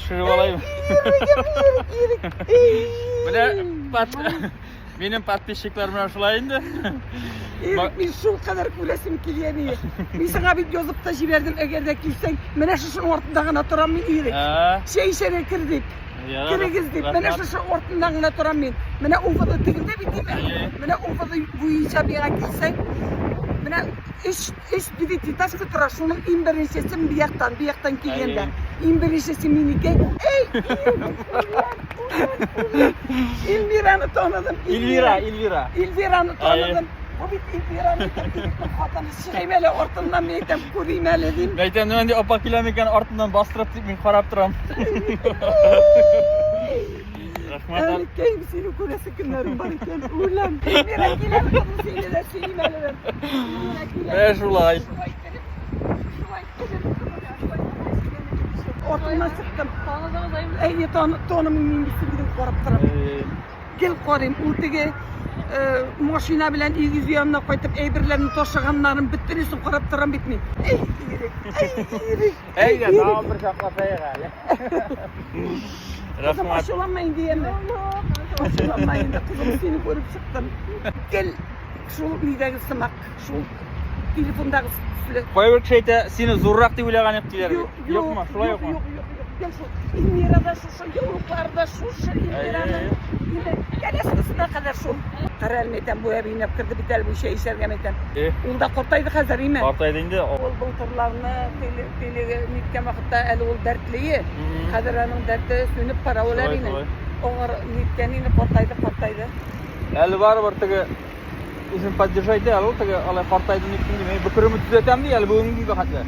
pişirip alayım. Böyle benim patpişiklerim aşılayındı. Biz şu kadar kulesim kiliyeni. Biz sana bir gözüp taşı verdim eğer de kilsen. Mene şuşun ortadağına turan min iyirik. Şey işe kirdik. Kirgizdik. Mene şuşun ortadağına turan min. Mene ufada tiginde bitti mi? Mene ufada bu işe bir yana kilsen. Mene iş biditi taşkı tura şunun bir yaktan kiliyende. İmberişesi minike. Ey! İlvira'nı tanıdım. İlvira'nı tanıdım. O bit İlvira'nı tanıdım. Hatanı şiğmeli ortadan meytem kurimeli diyeyim. Meytem ben de opak kilometre ortadan bastırıp min karab duram. Rahmat. Erkeğim seni kurası günlerim barıken. Ulan. İlvira gilen kadın seni de şiğmeli. Şulay. Ortadan sıktım. Ey tonumun mingisi gidip korup duram. Gel koruyayım. Ultige maşina bilen ilgiz yanına koyup eybirlerini toşağanların bütünüsün korup duram bitmeyin. Ey iyirik. Ey ya tamam bir şaklasaya gale. Kızım aşılanmayın diyemem. Aşılanmayın da kızım seni görüp çıktım. Gel şu midagi sımak. Şu telefondagi süle. Koyup şeyde seni zurrak diye bileğen etkiler. Yok mu? Şulay yok mu? Yok. Gel şu İlmira'da şu yoluklarda şu İlmira'nın gel eskisine kadar şu. Karelmeden bu evi inip kırdı bitel bu şey işergemeden. Ulda kortaydı hazır ime. Kortaydı indi. Ol bulturlarını teli nitken vakitte el ol dertliyi. Kadıranın derdi sönüp para olar ine. Oğar nitkenini kortaydı. El var tıgı izin поддержайте al tıgı alay kortaydı nitken demey. Bükürümü düzetem diye el bugün gibi hatta.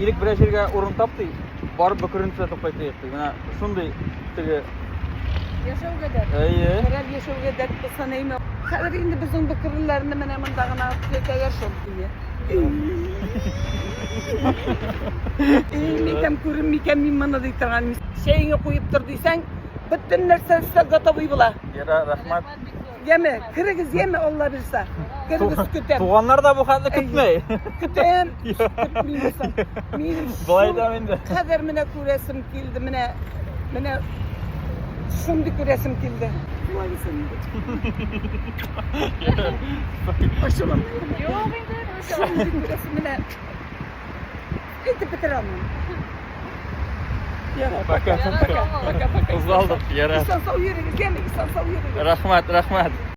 İlk bir şeyge orun taptı. Barıp bükürünü düzetip koydu yaptı. Bana şunday tıgı Yaşav kadar. Karar yaşav kadar sana ime. Karar indi bizim bükürünlerini men hemen dağına teker şol diye. Mikem kurum mikem mimana diytiren şeyini koyup durduysan bütün nerse готовый bula. Yara rahmat. Yeme, kırgız yeme Allah bilse. Kırgız kütem. Tuğanlar da bu kadar kütmey. Kütem. Kütmüyorsan. Bulay da mende. Kader mine kuresim kildi mine şimdi kuresim kildi. Bulay senin. Aşılam. Yok indi. Şimdi kuresim mine. Eti bitiramam. Paka. Uzaldık yara. İnsan sav yürü, gel insan sav yürü. Rahmat.